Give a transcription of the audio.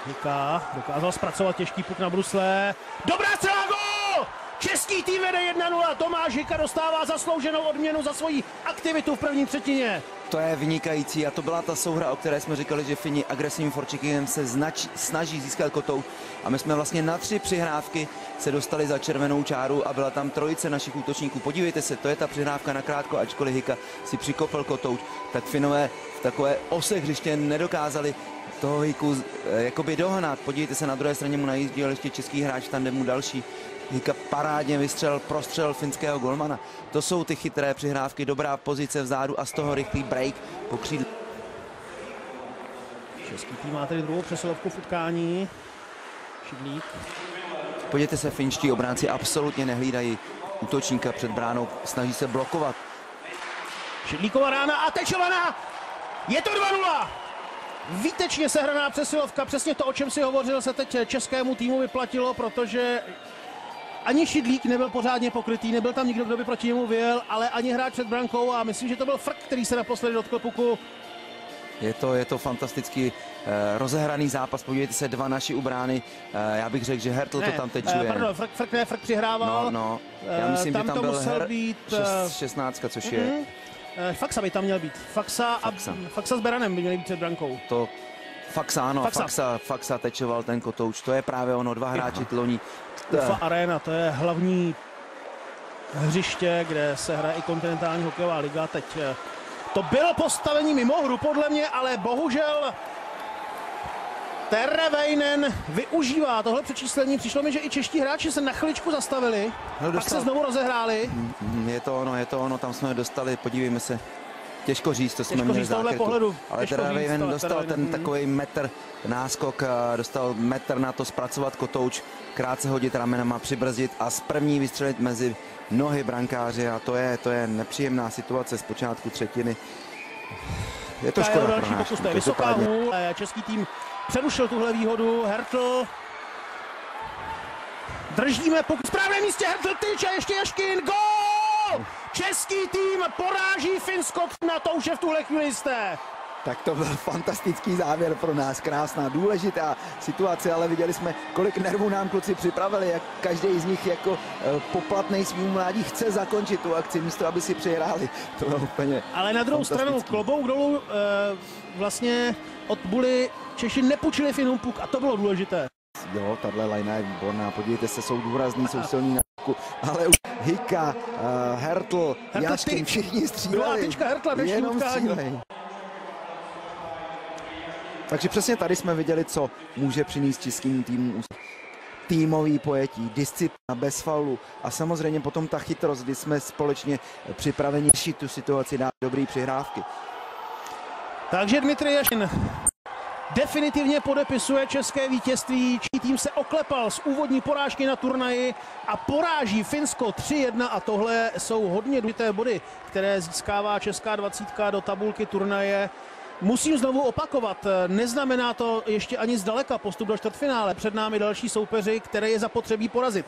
Hika dokázal zpracovat těžký puk na brusle. Dobrá střela, gól! Český tým vede 1-0. Tomáš Hika dostává zaslouženou odměnu za svoji aktivitu v první třetině. To je vynikající a to byla ta souhra, o které jsme říkali, že Fini agresivním forecheckem se snaží získat kotou. A my jsme vlastně na 3 přihrávky se dostali za červenou čáru a byla tam trojice našich útočníků. Podívejte se, to je ta přihrávka na krátko, ačkoliv Hika si přikopl kotouč, tak Finové v takové ose hřiště nedokázali toho Hiku jakoby dohnat. Podívejte se, na druhé straně mu najížděl ještě český hráč, tam jde mu další. Hika parádně prostřelil finského golmana. To jsou ty chytré přihrávky, dobrá pozice vzadu a z toho rychlý break po křídle. Český tým má tedy druhou přesilovku v utkání. Šidlík. Podívejte se, finští obránci absolutně nehlídají útočníka před bránou, snaží se blokovat. Šidlíková rána a Tečovaná! Je to 2-0! Výtečně sehraná přesilovka, přesně to, o čem si hovořil, se teď českému týmu vyplatilo, protože ani Šidlík nebyl pořádně pokrytý, nebyl tam nikdo, kdo by proti němu vyjel, ale ani hráč před brankou a myslím, že to byl Frk, který se naposledy dotkl puku. Je to fantasticky rozehraný zápas, podívejte se, 2 naši u brány, já bych řekl, že Hertl to tam tečuje. Pardon, Frk přihrával. No, já myslím, že tam byl 16, což je... Faxa by tam měl být. Faxa s Beranem by měli být před brankou. To Faxa, ano, Faxa tečoval ten kotouč, to je právě ono, 2 hráči tloní. Ufa Arena, to je hlavní hřiště, kde se hraje i kontinentální hokejová liga. Teď to bylo postavení mimo hru podle mě, ale bohužel Terveinen využívá tohle přečíslení. Přišlo mi, že i čeští hráči se na chviličku zastavili, pak se znovu rozehráli. Je to ono, tam jsme dostali, podívejme se. Těžko říct, to jsme měli záchytu, ale Terveinen dostal ten takový metr náskok, dostal metr na to zpracovat kotouč, krátce hodit ramenama, přibrzdit a z první vystřelit mezi nohy brankáře a to je nepříjemná situace z počátku třetiny. Je to škoda pro náš. To je vysoká hůl, český tým přerušil tuhle výhodu, Hertl. Držíme puk v správném místě, Hertl tyče, ještě Ješkin, gól! Český tým poráží Finsko, na to už je v tuhle chvíli jisté. Tak to byl fantastický závěr pro nás, krásná, důležitá situace, ale viděli jsme, kolik nervů nám kluci připravili, jak každý z nich jako poplatnej svým mládí chce zakončit tu akci, místo aby si přihráli. To bylo úplně ale na druhou stranu klobouk dolů vlastně od Buly Češi nepůjčili Finům puk a to bylo důležité. Jo, tahle lajna je výborná, podívejte se, jsou důrazní, jsou silní na puku, ale už Hika, Hertl, Jaškin, všichni stříleli, jenom střílej. Takže přesně tady jsme viděli, co může přinést českým týmům. Týmový pojetí, disciplína bez faulu a samozřejmě potom ta chytrost, kdy jsme společně připraveni řešit tu situaci, dát dobrý přihrávky. Takže Dmitrij Jaškin definitivně podepisuje české vítězství. Čí tým se oklepal z úvodní porážky na turnaji a poráží Finsko 3-1 a tohle jsou hodně důležité body, které získává česká 20 do tabulky turnaje. Musím znovu opakovat, neznamená to ještě ani zdaleka postup do čtvrtfinále. Před námi další soupeři, které je zapotřebí porazit.